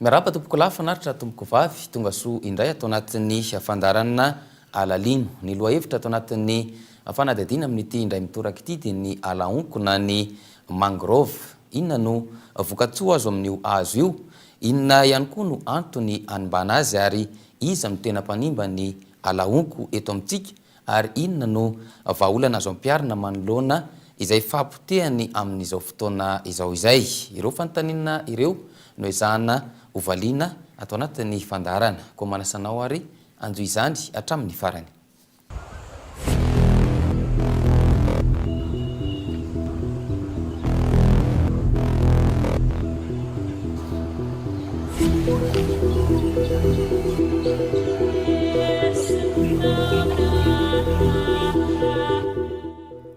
Miarapa tompoko lafanaritra tompoko vavy tonga soa indray atao anatin'ny fandaranana alalino. Ny loahevitra atao anatin'ny fanadihadiana amin'ity indray mitoraka ity dia ny ala honko na ny mangrove. Inona no vokatsoa azo amin'io hazo io? Inona ihany koa no antony hanibana azy ary iza no tena mpanimba ny ala honko eto amintsika ary inona no vahaolana azo ampiarina manoloana izay fampotehany amin'izao fotoana izao izay. Ireo fanontaniana ireo no ezahana ovaliana atao anatin'ny fandarana. Koa manasanao ary anjo izany hatramin'ny farany.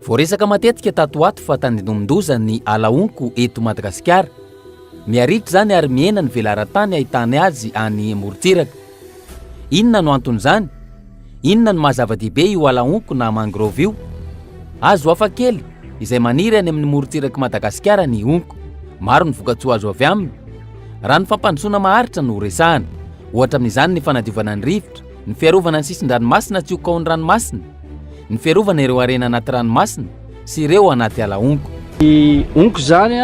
Voaresaka matetika tatoato fa tandinomindozany ny ala honko eto Madagasikara. Miaritra zany ary miena ny velaran-tany ahitany azy any morontsiraka. Inona no anton'izany? Inona no mahazava-dehibe io ala honko na mangrove io? Hazo hafa kely izay maniry any amin'ny morontsiraka Madagasikara ny honko. Maro ny vokatsoa azo avy aminy. Raha ny fampandrosoana maharitra no resahana. Ohatra amin'izany ny fanadiovana ny rivotra, ny fiarovana ny sisin-dranomasina tsy ho kaon'ny ranomasina, ny fiarovana ireo arena anaty ranomasina sy ireo anaty ala honko. Ny honko zany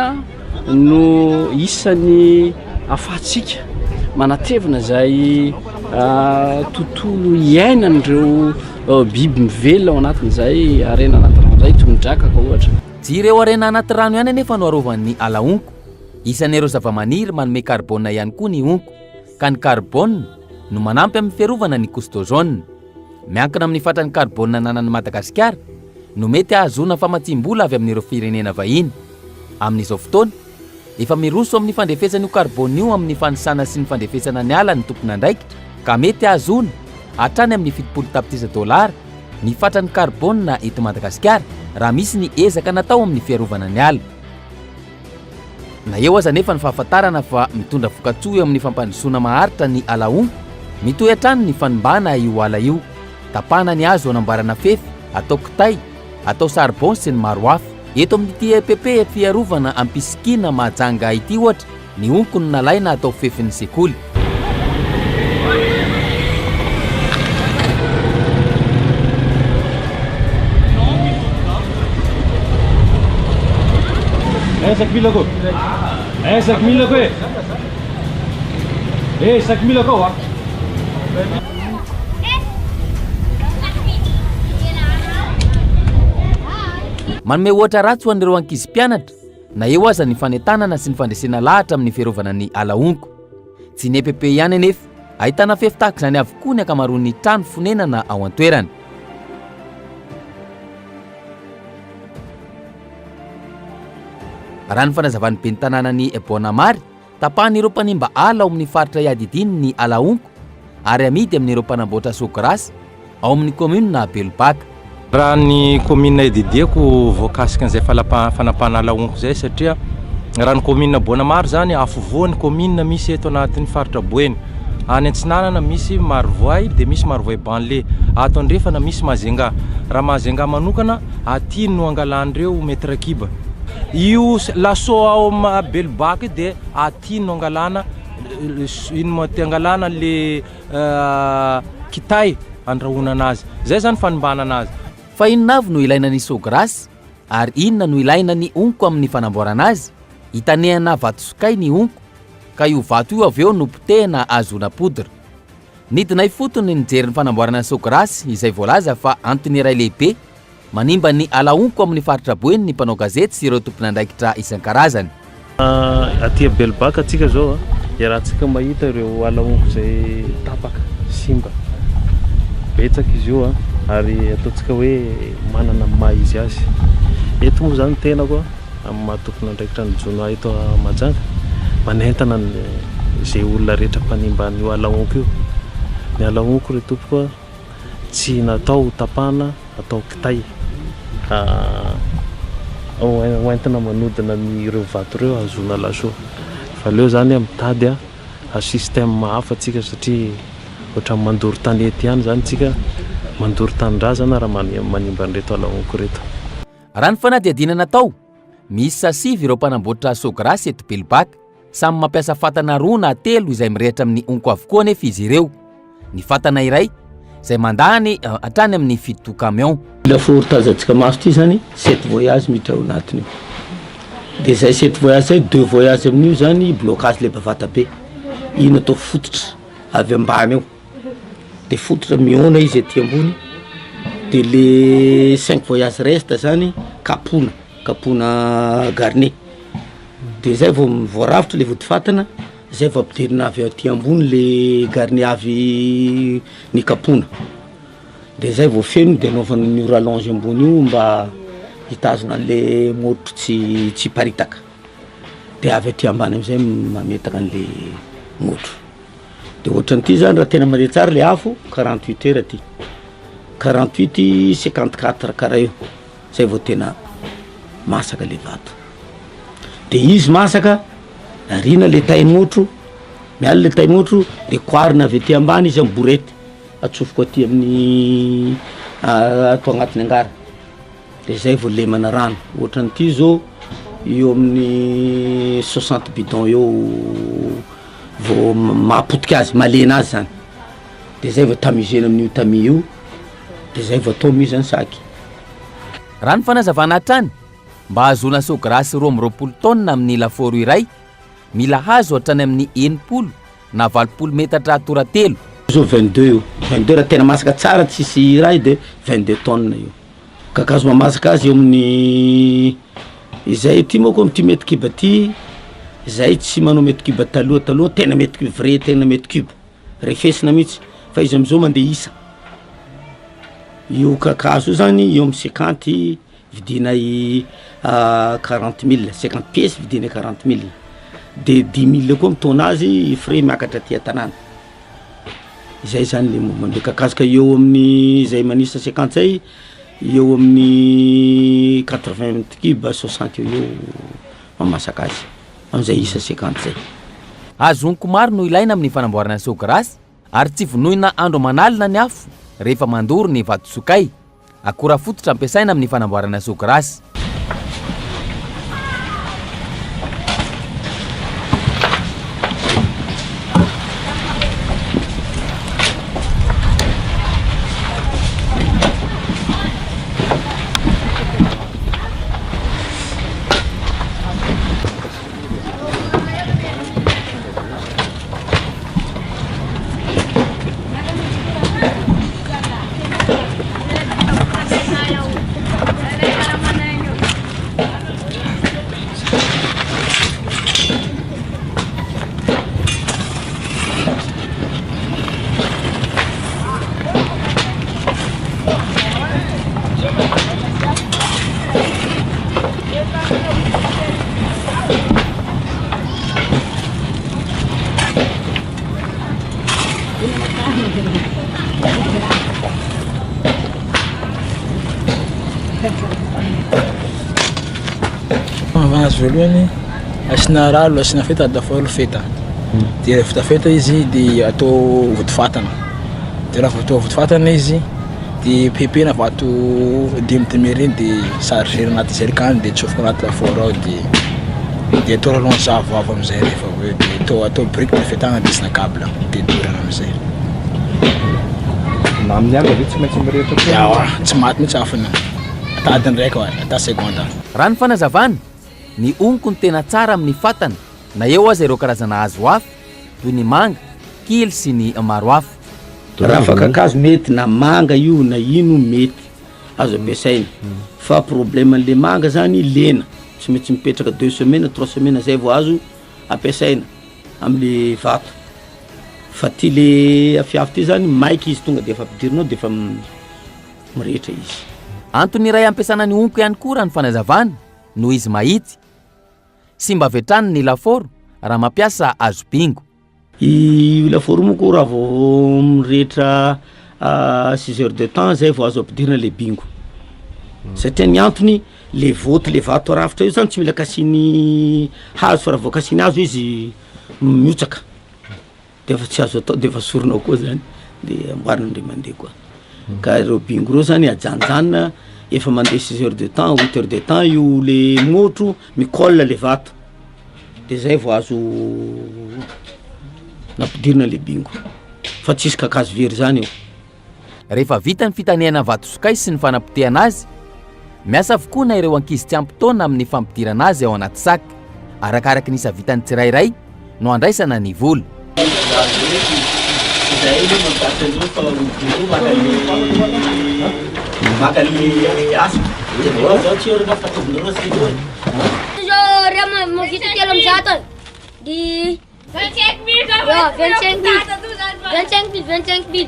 no isan'ny afahantsika manatevina izay tontolo iainan'ireo biby mivelona ao anatin'izay arena anaty rano izay tondraka ohatra. Tsy ireo arena anaty rano ihany anefa no arovan'ny ala honko. Isan'ireo zavamaniry manome carbone ihany koa ny honko, ka ny carbone no manampy amin'ny fiarovana ny costozone. Miankina amin'ny fatran'ny carbone nanan'ny Madagasikara no mety ahazoana famatsim-bola avy amin'ireo firenena vahiny. Amin'izao fotoana efa miroso amin'ny fandefesana io carbone io amin'ny fanisana sy ny fandefesana ny ala ny tompona andraikitra, ka mety ahazoana hatrany amin'ny $70 ny fatran'ny carbone na eto Madagasikara raha misy ny ezaka natao amin'ny fiarovana ny ala. Na eo aza nefa ny fahafantarana fa mitondra vokatsoa eo amin'ny fampandrosoana maharitra ny ala honko, mitohy hatrany ny fanimbana io ala io. Tapana ny hazo anambarana fefy, atao kitay, atao charbon sy ny maro hafa. Eto amin'ity EPP fiarovana ampisikina mahajanga ity ohatra, ny honko no nalaina atao fefin'ny sekoly. Manome ohatra ratsy ho an'ireo ankizy mpianatra na eo aza ny fanentanana sy ny fandresena lahatra amin'ny fiarovana ny ala honko. Tsy ny EPP ihany anefa, ahitana fefy tahaka izany avokoa ny ankamaroan'ny trano fonenana ao an-toerana. Raha ny fanazavan'ny ben'ny tanànan'ny Bonamary, tapahan'ireo mpanimba ala ao amin'ny faritra iadidiny ny ala honko ary amidy amin'ireo mpanamboatra sokrasy ao amin'ny commune Belobaka. Raha ny commune ididiako voakasika an'izay fanapahana ala honko zay satria raha ny commune Bonamary zany afovoan'ny commune misy eto anatin'ny faritra Boeny. Any Antsinanana misy Marovoay dia misy Marovoay Banlé. Ato andrefana misy Mazenga. Raha Mazenga manokana aty no angalan'ireo metra kiba. Io laso ao Belobaka dia aty no angalana ino ty angalana le kitay andrahoana anazy. Zay zany fanimbana anazy. Fa inona avy no ilaina ny sokrasy ary inona no ilaina ny honko amin'ny fanamboarana azy? Hitanehana vato sokay ny honko, ka io vato io avy eo no potehana azona poudre. Nidinay fotony ny jery ny fanamboarana sokrasy izay voalaza fa antony iray lehibe manimba ny ala honko amin'ny faritra Boeny ny mpanao gazety sy ireo tompon'andraikitra isan-karazany. Aty Belobaka atsika zao iarahantsika mahita ireo ala honko izay tapaka simba. Betsaka izy io ary ataontsika hoe manana maha izy azy. Eto moa zany tena koa amin'ny mahatokona andraikitra ny jona eto Majanga manentana izay olona rehetra mpanimba ny ala honko io. Ny ala honko reto koa tsy natao tapana, atao kitay. Hoentina manodina ny ireo vato ireo azona laso. Fa leo zany mitady système hafa tsika satria ohatra mandoro tanety ihany zany tsika mandoro tanindrazana raha manimba an'ireto ala honko reto. Raha ny fanadihadiana natao, misy sasivy ireo mpanamboatra sokrasy eto Belobaka. samy mampiasa fatana roa na telo izay mirehitra amin'ny onko avokoa nefa izy ireo. Ny fatana iray izay mandany hatrany amin'ny 7 camion. Lafaoro tazantsika maso ty zany 7 voyage miditra ao anatiny. De zay 7 voyage zay 2 voyage amin'io zany blocage le bavata be. Ino atao fototra avy ambany eo. De fototra miona izy aty ambony. De le 5 voyage reste zany kapona garnet. De zay vao voaravitra le vody fatana, zay vao ampidirina avy aty ambony le garnet avy ny kapona. De zay vao feno de anaovana ny rallonge ambony io mba hitazona le motro tsy paritaka. De avy aty ambany amizay mametaka an'le motro. De ohatran'ity zany raha tena mare tsara le afo 48 heures aty. 48 54 karaha io. Zay vao tena masaka le vato. De izy masaka, arina le tainy motro, miala le tainy motro, de koarina avy aty ambany izy amin'ny borety, atsofoko aty amin'ny atao agnatiny angara. De zay vao lemana rano. Ohatran'ity zao eo amin'ny 60 bidon eo vao mahapotika azy, malena azy zany. De zay vao tamisena amin'io tami io, de zay vao atao mizy ny saky. Raha ny fanazavana hatrany mba hazona sôgrasy 20 tonne amin'ny lafaoro iray, mila hazo hatrany amin'ny 70 na 80 metatra toratelo. Zo 22 io. 22 raha tena masaka tsara tsisy raha de 22 tonnes io. Kakazo mamasaka azy eo amin'ny izay ty moa ko amin'ny 10 mètres cube ty, izay tsy manao mètres cube taloha tena mètres cube vrai, tena mètres cube. Refesina mihitsy fa izy amizao mandeha isa. Io kakazo zany eo amin'ny 50 vidina 40 000, 50 pièces vidina 40 000. De 10 000 koa mitona azy frais miakatra aty an-tanàna. Izay zany le momba kakazo ka eo amin'ny izay manisa 50 zay, eo amin'ny 80 mètres cube 60 eo mamasaka azy. Amizay isa 50 zay. Azonko maro no ilaina amin'ny fanamboarana sôgrasy ary tsy vonoina andro manalina ny afo rehefa mandoro ny vato sokay. Akora fototra ampiasaina amin'ny fanamboarana sôgrasy. Azo voalohany asina ralo asina feta dafolo feta. De rehefa feta izy de atao vodifatana. De raha atao vodifatana izy de pepena vato 10 demi-heure de charger anaty jerrycan de tsofoko anaty lafaoro ao de atao rallonge zavo avy amizay rehefa de atao brique de fetana de asina câble de dorana amizay. Na amin'ny andro ve tsy maintsy mirehitra koa? Yawa, tsy maty mihitsy afona. Atadiny raiky wa, ata seconda. Raha ny fanazavana, ny onko ny tena tsara amin'ny fatana, na eo aza ireo karazana hazo hafa toy ny manga, kily sy ny maro hafa. Raha fa kakazo mety na manga io na ino mety azo ampiasaina. Fa problème an'le manga zany lena, tsy maintsy mipetraka 2 semaines 3 semaines zay vao azo ampiasaina am'le vato. Fa ty le afiafy ty zany maiky izy tonga de efa ampidirinao de efa mirehitra izy. Antony iray ampiasana ny onko ihany koa raha ny fanazavana no izy mahity. Sy mba vetrany ny lafaoro raha mampiasa hazo bingo. I lafaoro moa koa raha vao mirehitra 6 heures de temps zay vao azo ampidirina le bingo. Satria ny antony le voty le vato rafitra io zany tsy mila kasiny hazo fa raha vao kasiny hazo izy miotsaka. De efa tsy azo atao de efa soronao koa zany de amboarina ndray mandeha koa. Ka ireo bingo reo zany ajanjanana efa mandeha 6 heures de temps 8 heures de temps io le motro mikolle le vato de zay vao azo nampidirina le bingo fa tsisy kakazo very zany io. Rehefa vita ny fitaniana vato sokay sy ny fanapotehana azy, miasa avokoa na ireo ankizy tsy ampitaona amin'ny fampidirana azy ao anaty sac. Arakaraky ny isa vitany tsirairay no andraisana ny vola. Di 25 000.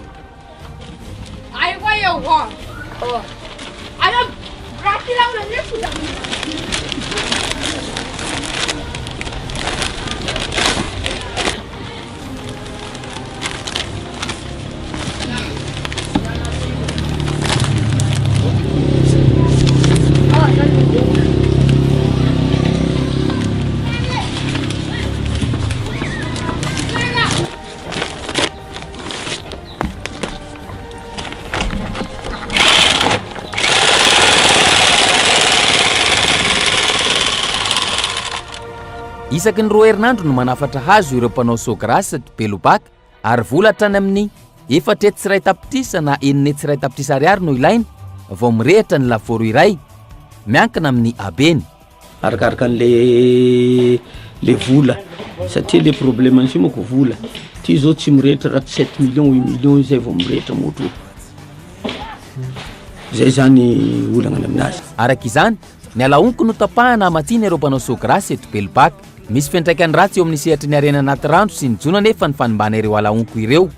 Ayo kau yang wah. Oh. Ada berarti lah udah sudah. Isaky ny 2 herinandro no manafatra hazo ireo mpanao sograsa Belobaka ary vola hatrany amin'ny 4 tsiray tapitrisa na 9 tsiray tapitrisa ariary no ilaina vao mirehitra ny laforo iray miankina amin'ny abeny. Arakaraka le vola satria le problème ny simako vola ty zao tsy mirehitra raha 7 millions 8 millions zay vao mirehitra moto zay zany olana aminazy. Araka izany ny alaonko no tapahana amatsina ireo mpanao sograsa eto Belobaka. Misy fiantraikany ratsy eo amin'ny sehatry ny arena anaty rano sy ny jona nefa ny fanimbana ireo alaonko ireo.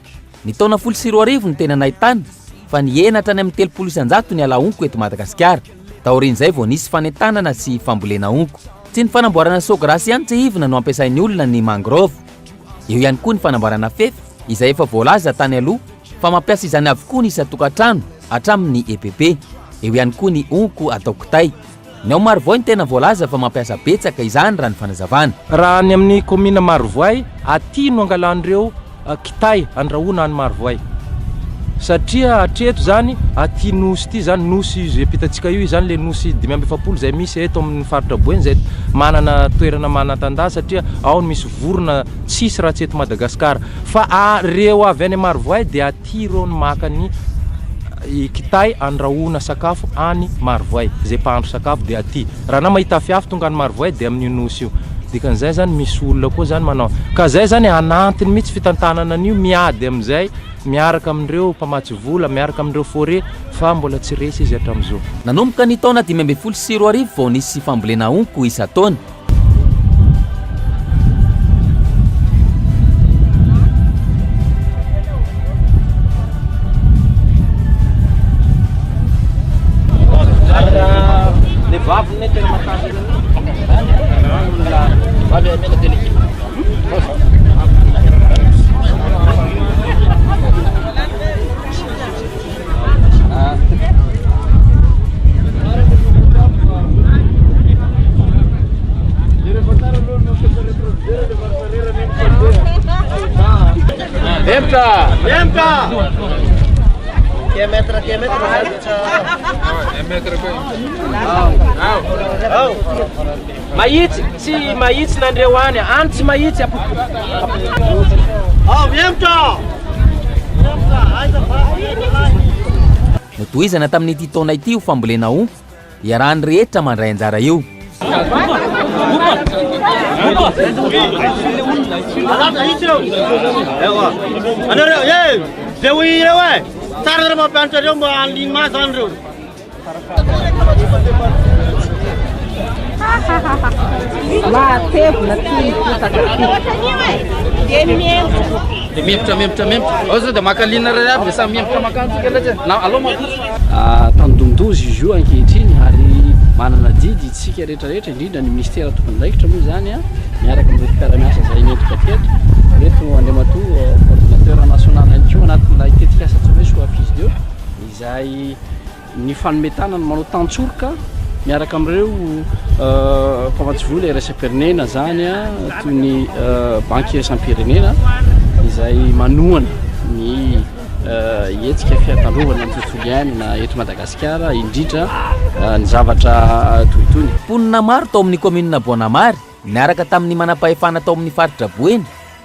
Ny taona 14 ny tena nahitana fa nienatra any amin'ny 300 ny alaonko eto Madagasikara. Taorin'izay vao nisy fanentanana sy fambolena onko. Tsy ny fanamboarana sograsa ihany tsy hivona no ampiasain'ny olona ny mangrove. Eo ihany koa ny fanamboarana fefy izay efa voalaza tany aloha fa mampiasa izany avokoa ny isa-tokantrano hatramin'ny EPP. Eo ihany koa ny onko atao kitay. Ny ao Marovoay ny tena voalaza fa mampiasa betsaka izany raha ny fanazavana. Raha ny amin'ny commune Marovoay aty no angalan'ireo kitay andrahoana any Marovoay. Satria atreto zany aty nosy ty zany nosy zay pitantsika io zany le nosy 570 zay misy eto amin'ny faritra Boeny zay manana toerana manatanda satria ao no misy vorona tsisy raha tsy eto Madagasikara. Fa reo avy any Marovoay dia aty reo no maka ny kitay andrahoana sakafo any Marovoay. Zay mpahandro sakafo dia aty. Raha na mahita fiafy tonga any Marovoay dia amin'ny nosy io. Dikan'izay zany misy olona koa zany manao. Ka zay zany anatiny mihitsy fitantanana an'io miady amin'izay miaraka amin'ireo mpamatsy vola, miaraka amin'ireo forêt fa mbola tsy resy izy hatramin'izao. Nanomboka ny taona 2014 vao nisy fambolena onko isa-taona. Mahitsy, tsy mahitsy nandreo any, any tsy mahitsy apo. Notohizana tamin'ity taona ity io fambolena onko, iarahany rehetra mandray anjara io. Tandondozy izy io ankehitriny ary manana didy isika rehetrarehetra indrindra ny ministera tompondraikitra moa zany a miaraka amin'ireo mpiara-miasa zay nentika teto reto andriamatoa coordinateur national ihany koa anatin'ilay tetikasa tsy hoe soafisy eo izay ny fanometana no manao tantsoroka miaraka amin'ireo mpamatsy vola RSPRNena zany a toy ny banque isampirenena izay manohana ny etsika fiatandrovana ny tontolo iainana eto Madagasikara indrindra ny zavatra toytoy. Mponina maro tao amin'ny commune Boanamary niaraka tamin'ny manam-pahefana tao amin'ny faritra Boeny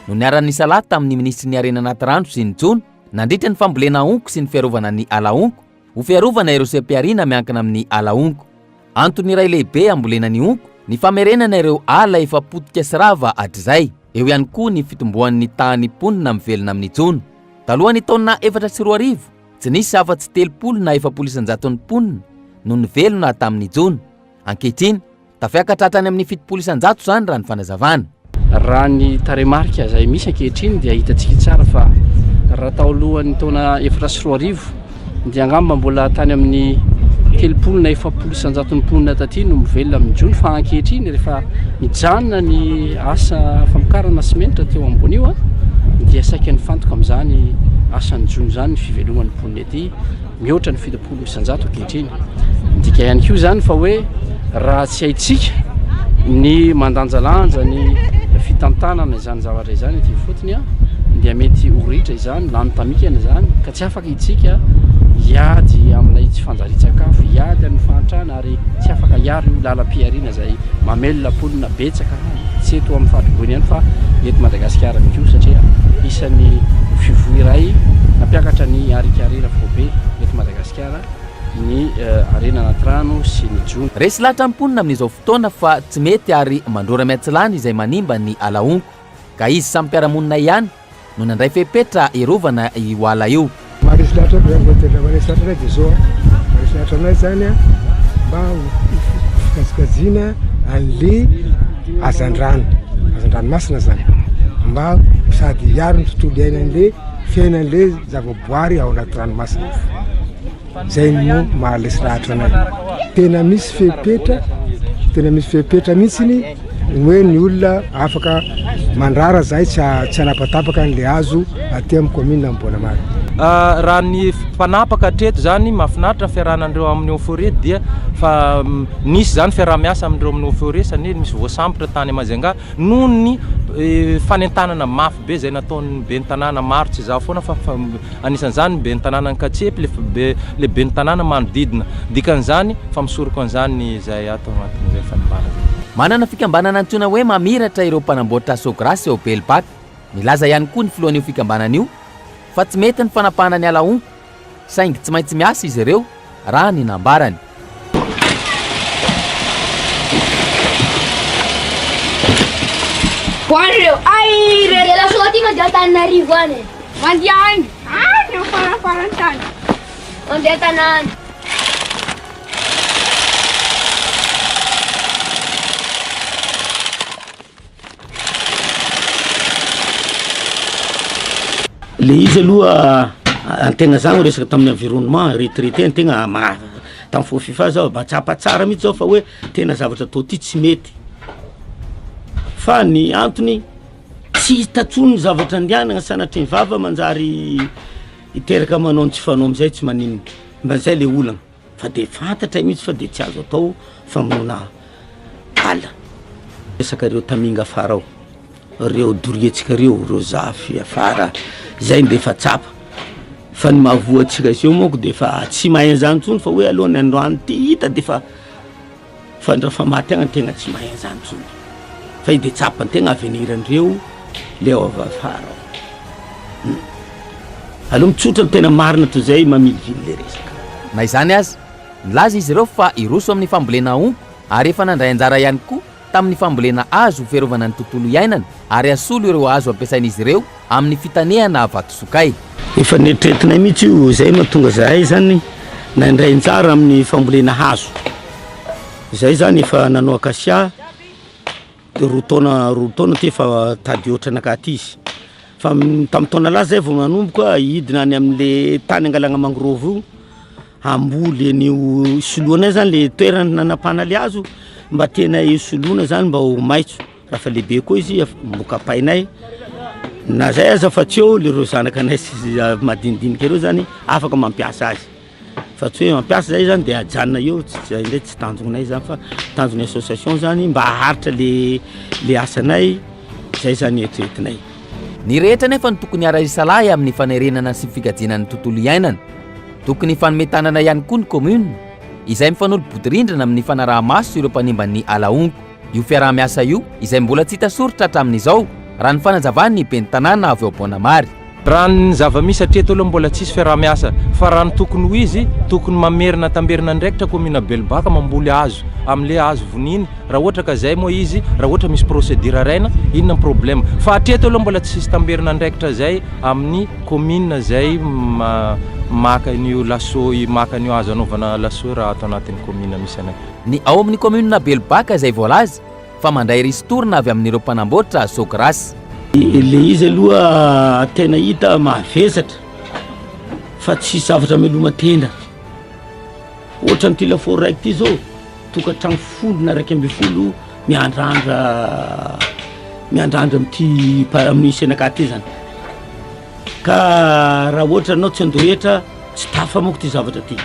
no niara-nisa lahy tamin'ny ministry ny Harena anaty rano sy ny Jona nandritra ny fambolena onko sy ny fiarovana ny ala onko ho fiarovana ireo sepiarina miankina amin'ny ala onko. Antony iray lehibe ambolena ny onko ny famerenana ireo ala efa potika sy rava hatr'izay, eo ihany koa ny fitomboan'ny tany ponina mivelona amin'ny Jona. Talohan'ny taona 2004 tsy nisy afa-tsy 30 na 700 ponina no nivelona tamin'ny Jona. Ankehitriny tafiakatratra any amin'ny 700 zany raha ny fanazavana. Raha ny taremarika izay misy ankehitriny dia hitantsika tsara fa raha tao alohan'ny taona 2004 dia angamba mbola tany amin'ny 30 na 700 ponina taty no mivelona amin'ny Jona, fa ankehitriny rehefa mijanona ny asa famokarana simenitra teo ambony io dia saika ny fantoka amin'izany asan'ny Jona zany ny fiveloman'ny ponina ety mihoatra ny 70 isan-jato ankehitriny. Midika ihany koa zany fa hoe raha tsy haitsika ny mandanjalanja ny fitantanana izany zavatra izany aty fotony dia mety horitra izany lany tamikana zany ka tsy afaka itsika hiady amin'ilay tsy fanjari-tsakafo, hiady amin'ny fahantrana ary tsy afaka hiary io lalam-piariana izay mamelona ponina betsaka tsy eto amin'ny faritra Boeny ihany fa eto Madagasikara mihitsy satria isan'ny fivoha iray nampiakatra ny arikarena fobe eto Madagasikara ny Harena anaty rano sy ny Jona. Resy lahatra ny ponina amin'izao fotoana fa tsy mety ary mandrora miatsilany izay manimba ny ala onko ka izy samy mpiara-monina ihany no nandray fepetra irovana io ala io. Marisy lahatra marisy lahatra dia zao marisy lahatra anazy zany mba fikazikazina an'le hazandrano masina zany mba sady hiaro ny tontolo iainan'le fiainan'le zavaboary ao anaty ranomasina. Zay no mahalesy lahatra anazy. Tena misy fepetra mihitsiny hoe ny olona afaka mandrara zay tsy anapatapaka an'le hazo aty amin'ny commune Amboanamary. Raha ny mpanapaka hatreto zany mahafinaritra ny fiarahanandreo amin'ny forêt dia fa nisy zany fiaraha-miasa amindreo amin'ny forêt sany misy voasambotra tany Majunga noho ny fanentanana mafy be zay nataon'ny ben'ny tanàna maro tsy za foana fa anisan'izany ben'ny tanàna Katsepy le ben'ny tanàna manodidina dikan'izany fa misoroko an'izany izay atao anatin'izay fanambana. Manana fikambanana antsoina hoe mamiratra ireo mpanamboatra sograsy eo Belbaka. Milaza ihany koa ny filohan'io fikambanana io fa tsy mety ny fanapahana ny ala onko saingy tsy maintsy miasa izy ireo raha ny nambarany. Hoan'ireo ay rela soa ty mandeha Antananarivo any. Mandeha any amin'ny farafarany tany. Mandeha tanàna. Le izy aloha antegna zany resaka tamin'ny environnement retraité antegna tamin'ny fo fifa zao mba tsapa tsara mihitsy zao fa hoe tena zavatra atao ty tsy mety fa ny antony tsy tatsony zavatra andianana sanatry ny vava manjary iteraka manao ny tsy fanao amizay tsy maninona mba zay le olana fa de fantatra mihitsy fa de tsy azo atao famonona ala. Resaka reo taminga afara ao reo dorietsika reo zafy afara zay ndefa tsapa fa ny mahavoatsika zio moko defa tsy mahay an'izany tsony fa hoe alohany androany ty hita defa fandrafa maty agny antegna tsy mahay an'izany tsony fa de tsapa antegna avenirandreo le ao avy afara ao. Aloha mitsotra tena marina toy zay mamilivily le resaka. Na izany azy nilaza izy ireo fa iroso amin'ny fambolena onko ary efa nandray anjara ihany koa tamin'ny fambolena azo fiarovana ny tontolo iainana ary asolo ireo azo ampiasain'izy ireo amin'ny fitanehana vato-sokay. Efa netretinay mihitsy io zay mahatonga zahay zany nandray anjara amin'ny fambolena hazo. Zay zany efa nanao akasia roa taona ty efa tady ohatrana akaty izy fa tamin'ny taona laza zay vao manomboka hidina any amin'le tany angalagna mangrove io amboly an'io soloanay zany le toerana nanapahana le hazo mba tena isoloana zany mba ho maitso raha fa lehibe koa izy mboka painay na zay aza fa tsy eo le reo zanakanay sy madinidinika ireo zany afaka mampiasa azy fa tsy hoe mampiasa zay zany de ajanona eo zay ndray tsy tanjonay zany fa tanjony association zany mba haharitra le asanay zay zany etretinay. Ny rehetra nefa ny tokony ara-isalahy amin'ny fanerenana sy fikajinan'ny tontolo iainana. Tokony fanometanana ihany koa ny commune izay mifanolo bodirindrina amin'ny fanaraha-maso ireo mpanimba ny ala onko io fiaraha-miasa io izay mbola tsy hita soritra hatramin'izao raha ny fanazavany ny ben'ny tanàna avy eo Bonamary. Raha ny zava-misy hatreto aloha mbola tsisy fiaraha-miasa fa raha ny tokony ho izy tokony mamerina tamberina ndraikitra komina Belbaka mamboly hazo amin'le hazo voniny raha ohatra ka zay moa izy raha ohatra misy procédure raina inona ny problème fa hatreto aloha mbola tsisy tamberina ndraikitra zay amin'ny commune zay maka an'io laso maka an'io hazo anaovana laso raha ato anatin'ny commune misy anay. Ny ao amin'ny commune Belbaka zay voalaza fa mandray ristourna avy amin'ireo mpanamboatra Sograsy. Le izy aloha tena hita mahavesatra fa tsy zavatra meloma tenda ohatra n'ity laforo raiky ty zao tokantrano 110 miandrandra amity amin'ny senaka ty zany ka raha ohatra anao tsy andohetra tsy tafa moko ty zavatra ty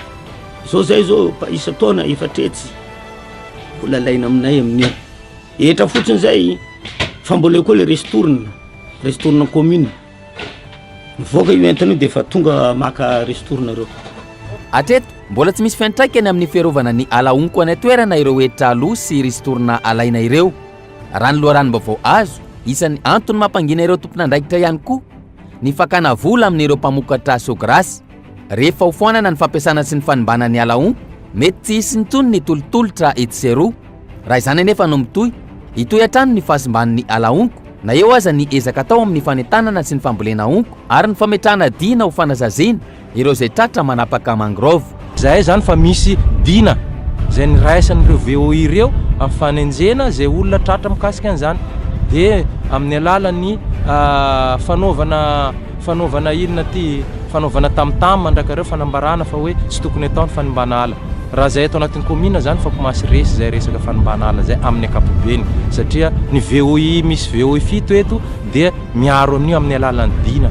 zao zay zao isa taona efatretsy mbola laina aminay amin'ny etra fotsiny zay fa mbola eo koa le restourna commune mivoaka io entana io dia fa tonga maka restourna reo. Hatreto mbola tsy misy fiantraikany amin'ny fiarovana ny alaonko any toerana ireo etra aloha sy restourna alaina ireo. Raha ny loharanom-baovao azo isan'ny antony mampangina ireo tompon'andraikitra ihany koa ny fakana vola amin'ireo mpamokatra Sograsy. Rehefa hofoanana ny fampiasana sy ny fanimbana ny alaonko mety tsy hisy intsony ny tolotolotra etsy sy eroa. Raha izany anefa no mitohy hitohy hatrano ny fahasimban'ny alaonko na eo aza ny ezaka atao amin'ny fanentanana sy ny fambolena onko ary ny fametrahana dina ho fanazazina ireo zay tratra manapaka mangrove. Zay zany fa misy dina zay niraisan'ireo VOI ireo amin'ny fanenjena zay olona tratra mikasika an'izany dia amin'ny alalan'ny fanaovana inona ty fanaovana tamtam mandrakareo fanambarana fa hoe tsy tokony atao ny fanimbana ala. Raha zay ato anatin'ny commune zany fa komasy resy zay resaka fanimbana ala zay amin'ny ankapobeny satria ny VOI misy VOI fito eto dia miaro amin'io amin'ny alalan'ny dina.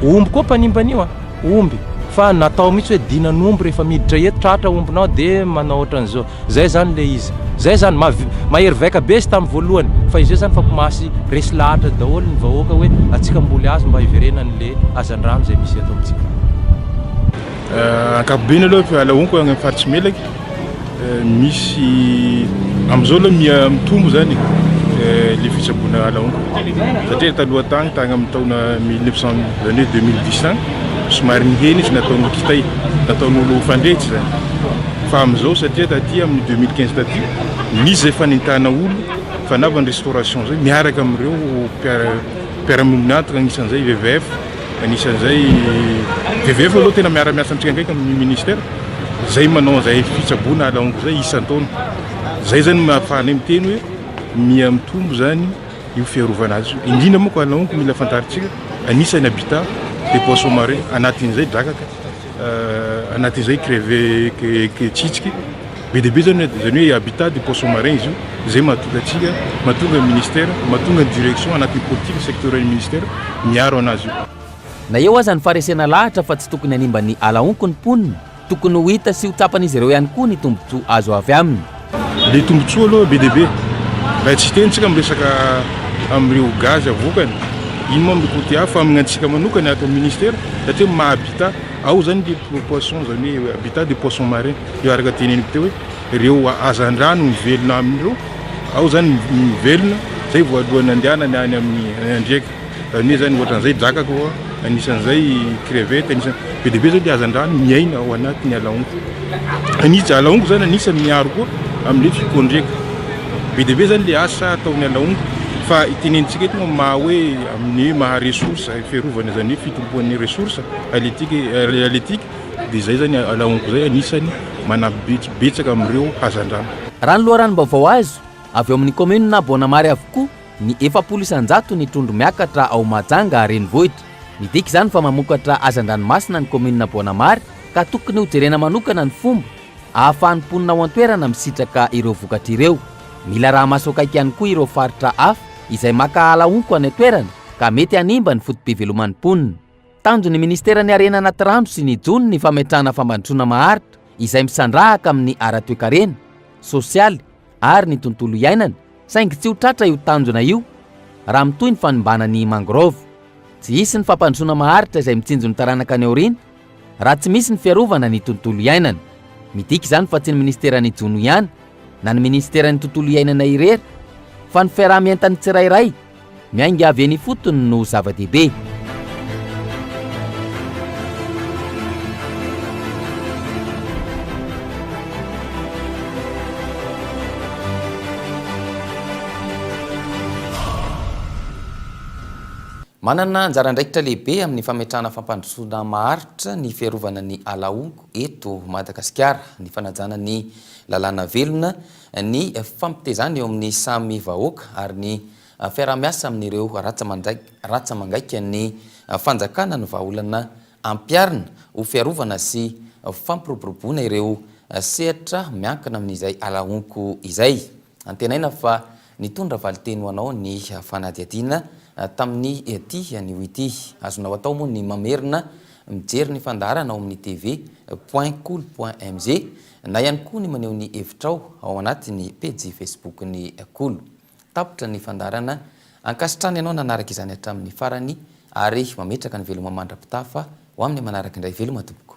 Omby koa mpanimban'io omby fa natao mihitsy hoe dinan'omby rehefa miditra eto tratra ombinao dia manao ohatran'izao. Zay zany le izy. Zay zany mahery vaika be sy tamin'ny voalohany fa izy zany fa komasy resy lahatra daholo ny vahoaka hoe atsika mboly azo mba hiverenan'le hazandrano zay misy eto amintsika. Ankapobeny aloha alaonko agny amin'ny faritsy Melaky misy am'izao aloha mitombo zany le fitsaboana alaonko satria taloha tagny amin'ny taona 2010 somary niheny izy nataon'olo kitay nataon'olo fandretsy zany fa am'izao satria taty amin'ny 2015 taty misy zay fanentana olo fanaovany restauration zay miaraka amin'ireo mpiara-mioninantana anisan'izay VVF anisan'izay VVF aloha tena miara-miasa antsika ndraiky amin'ny ministère zay manao zay fitsaboana alaonko zay isan-taona zay zany mahafahanay miteny hoe miamitombo zany io fiarovana azy indrindra moa ko alaonko mila fantaritsika anisany habitat de poisson marin anatin'izay drakaka anatin'izay crevé tsitsiky be de be zany hoe habitat de poisson marin izy io zay mahatonga atsika mahatonga ministère mahatonga direction anatin'ny politique sectoriel ministère miaro anazy io. Na eo aza ny faresena lahatra fa tsy tokony hanimba ny alaonko ny ponina tokony ho hita sy ho tapan'izy ireo ihany koa ny tombotsoa azo avy aminy. Le tombotsoa aloha be de be raha tsy tenitsika miresaka amin'ireo gaz avokany ino moa amin'ny côté hafa amin'antsika manokany ato amin'ny ministère satria mahabitat ao zany le poisson zany hoe habitat de poisson marin io araka teneniko teo hoe ireo hazandrano mivelona amin'ireo ao zany mivelona zay voalohany andehanany any amin'ny andriaka zany hoe zany ohatran'izay drakaka koa anisan'izay crevette anisan'ny be de be zao le hazandrano miaina ao anatin'ny alaonko anisy alaonko zany anisany miaro koa amin'le fikondreka be de be zany le asa ataon'ny alaonko fa itenenitsika eto maha hoe amin'ny maha ressource fiarovana zany hoe fitomboan'ny ressource halieutique dia zay zany alaonko zay anisany manabetsaka amin'ireo hazandrano. Raha ny loharanom-baovao azo avy eo amin'ny commune na Bonamary avokoa ny 700 ny trondro miakatra ao Mahajanga renivohitra. Midika izany fa mamokatra hazan-dranomasina ny commune Bonamary ka tokony ho jerena manokana ny fomba ahafahan'ny mponina ao an-toerana misitraka ireo vokatra ireo. Mila raha masokaiky ihany koa ireo faritra hafa izay maka alaonko any toerana ka mety hanimba ny fotom-piveloman'ny mponina. Tanjon'ny ministera ny arena anaty rano sy ny jony ny fametrahana fambandroana maharitra izay misandrahaka amin'ny ara-toekarena, sosialy ary ny tontolo iainana saingy tsy ho tratra io tanjona io raha mitohy ny fanimbana ny mangrove. Tsy hisy ny fampandroana maharitra izay mitsinjo ny taranaka any aoriana raha tsy misy ny fiarovana ny tontolo iainana. Midika izany fa tsy ny ministera ny jony ihany na ny ministeran'ny tontolo iainana irery fa ny fiarahamientany tsirairay miainga avy eny fotony no zava-dehibe. Manana anjara andraikitra lehibe amin'ny fametrahana fampandrosoana maharitra ny fiarovana ny alaongo eto Madagasikara, ny fanajana ny lalàna velona, ny fampitezana eo amin'ny samy vahoaka ary ny fiarah-miasa amin'ireo ratsa mangaika ny fanjakana ny vahaolana ampiarina ho fiarovana sy fampiroboroboana ireo sehatra miankina amin'izay alaongo izay. Antenaina fa nitondra valiteny ho anao ny fanadihadiana tamin'ny ety anio ity. Azonao atao moa ny mamerina mijery ny fandaharana ao amin'ny tv.kolo.mg na ihany koa ny maneho ny hevitrao ao anatin'ny page Facebook ny Kolo. Tapitra ny fandaharana, ankasitrany ianao nanaraka izany hatramin'ny farany ary mametraka ny veloma mandra-pitafa ho amin'ny manaraka indray veloma tompoko.